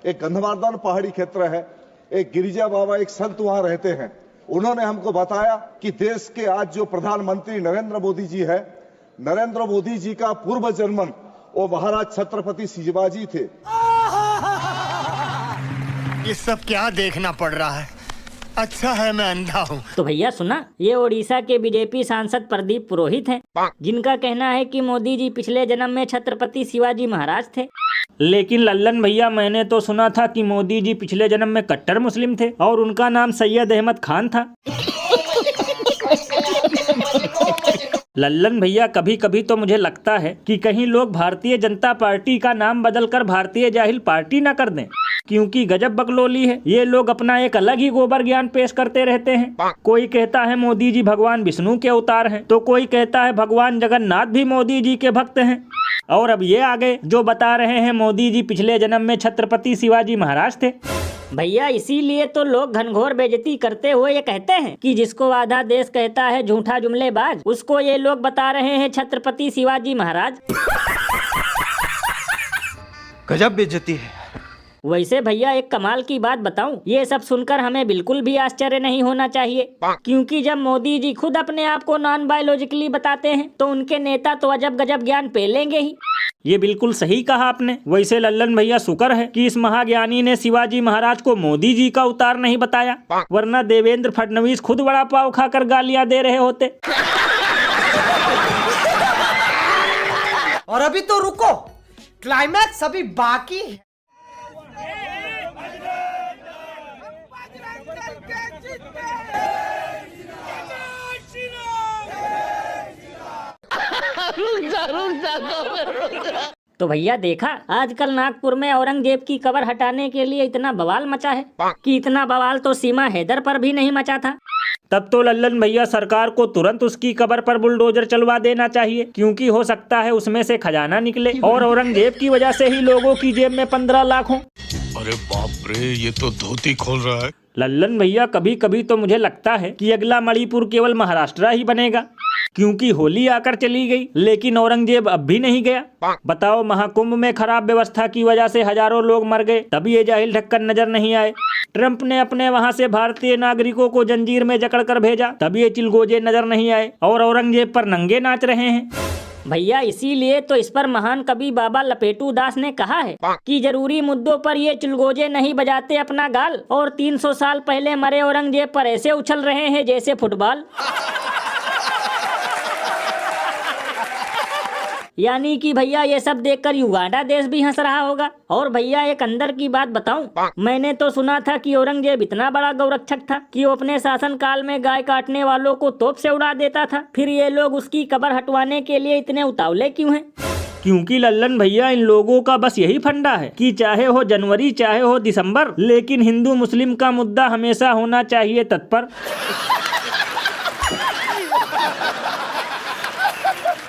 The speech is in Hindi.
एक गंधमार्दन पहाड़ी क्षेत्र है, एक गिरिजा बाबा एक संत वहां रहते हैं। उन्होंने हमको बताया कि देश के आज जो प्रधानमंत्री नरेंद्र मोदी जी है, नरेंद्र मोदी जी का पूर्व जन्मन वो महाराज छत्रपति शिवाजी थे। ये सब क्या देखना पड़ रहा है? अच्छा है मैं अंधा हूँ। तो भैया सुना, ये ओडिशा के बीजेपी सांसद प्रदीप पुरोहित हैं, जिनका कहना है कि मोदी जी पिछले जन्म में छत्रपति शिवाजी महाराज थे। लेकिन लल्लन भैया, मैंने तो सुना था कि मोदी जी पिछले जन्म में कट्टर मुस्लिम थे और उनका नाम सैयद अहमद खान था। लल्लन भैया, कभी कभी तो मुझे लगता है कि कहीं लोग भारतीय जनता पार्टी का नाम बदलकर भारतीय जाहिल पार्टी न कर दें, क्योंकि गजब बकलोली है। ये लोग अपना एक अलग ही गोबर ज्ञान पेश करते रहते हैं। कोई कहता है मोदी जी भगवान विष्णु के अवतार हैं, तो कोई कहता है भगवान जगन्नाथ भी मोदी जी के भक्त हैं, और अब ये आगे जो बता रहे हैं मोदी जी पिछले जन्म में छत्रपति शिवाजी महाराज थे। भैया इसीलिए तो लोग घनघोर बेइज्जती करते हुए ये कहते हैं कि जिसको आधा देश कहता है झूठा जुमलेबाज, उसको ये लोग बता रहे हैं छत्रपति शिवाजी महाराज। गजब बेइज्जती है। वैसे भैया एक कमाल की बात बताऊं, ये सब सुनकर हमें बिल्कुल भी आश्चर्य नहीं होना चाहिए, क्योंकि जब मोदी जी खुद अपने आप को नॉन बायोलॉजिकली बताते हैं तो उनके नेता तो अजब गजब ज्ञान पेलेंगे ही। ये बिल्कुल सही कहा आपने। वैसे लल्लन भैया, शुक्र है कि इस महाज्ञानी ने शिवाजी महाराज को मोदी जी का अवतार नहीं बताया, वरना देवेंद्र फडणवीस खुद वड़ा पाव खाकर गालियां दे रहे होते। और अभी तो रुको, क्लाइमैक्स अभी बाकी है। तो भैया देखा, आजकल नागपुर में औरंगजेब की कब्र हटाने के लिए इतना बवाल मचा है कि इतना बवाल तो सीमा हैदर पर भी नहीं मचा था। तब तो लल्लन भैया, सरकार को तुरंत उसकी कब्र पर बुलडोजर चलवा देना चाहिए, क्योंकि हो सकता है उसमें से खजाना निकले और औरंगजेब की वजह से ही लोगों की जेब में 15 लाख हो। अरे बाप रे, ये तो धोती खोल रहा है। लल्लन भैया, कभी कभी तो मुझे लगता है कि अगला मणिपुर केवल महाराष्ट्र ही बनेगा, क्योंकि होली आकर चली गई लेकिन औरंगजेब अब भी नहीं गया। बताओ, महाकुंभ में खराब व्यवस्था की वजह से हजारों लोग मर गए, तभी ये जाहिल ढक्कन नजर नहीं आए। ट्रंप ने अपने वहां से भारतीय नागरिकों को जंजीर में जकड़ कर भेजा, तभी ये चिलगोजे नजर नहीं आए और औरंगजेब पर नंगे नाच रहे हैं। भैया इसीलिए तो इस पर महान कवि बाबा लपेटू दास ने कहा है कि जरूरी मुद्दों पर ये चिलगोजे नहीं बजाते अपना गाल, और 300 साल पहले मरे औरंगजेब पर ऐसे उछल रहे हैं जैसे फुटबॉल। यानी कि भैया ये सब देखकर युगांडा देश भी हंस रहा होगा। और भैया एक अंदर की बात बताऊं, मैंने तो सुना था कि औरंगजेब इतना बड़ा गौरक्षक था कि वो अपने शासन काल में गाय काटने वालों को तोप से उड़ा देता था। फिर ये लोग उसकी कब्र हटवाने के लिए इतने उतावले क्यों हैं? क्योंकि लल्लन भैया, इन लोगों का बस यही फंडा है कि चाहे हो जनवरी चाहे हो दिसंबर, लेकिन हिंदू मुस्लिम का मुद्दा हमेशा होना चाहिए तत्पर।